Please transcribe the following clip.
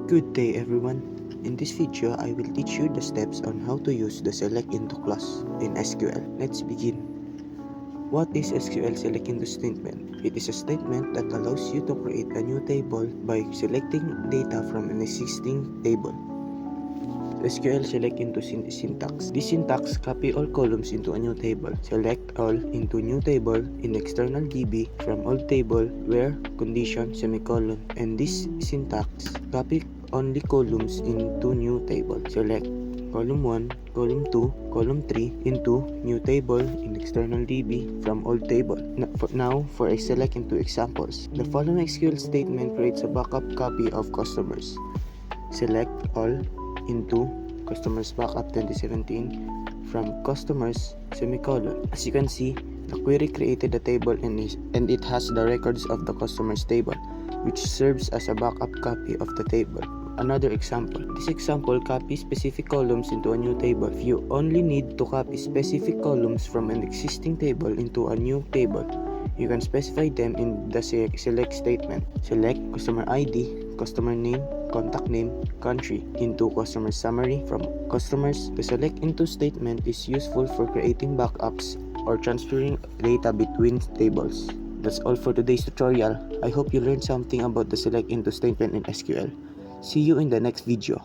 Good day everyone. In this video, I will teach you the steps on how to use the select into clause in SQL. Let's begin. What is SQL select into statement? It is a statement that allows you to create a new table by selecting data from an existing table. SQL select into syntax. This syntax copy all columns into a new table. Select all into new table in external DB from old table where condition semicolon. And this syntax copy only columns into new table. Select column 1, column 2, column 3 into new table in external DB from old table. Now for a select into examples. The following SQL statement creates a backup copy of customers. Select all into customers backup 2017 from customers semicolon. As you can see, the query created a table and it has the records of the customers table, which serves as a backup copy of the table. Another example. This example copies specific columns into a new table. If you only need to copy specific columns from an existing table into a new table, you can specify them in the select statement. Select customer ID, customer name, contact name, country into customer summary from customers. The select into statement is useful for creating backups or transferring data between tables. That's all for today's tutorial. I hope you learned something about the select into statement in SQL. See you in the next video.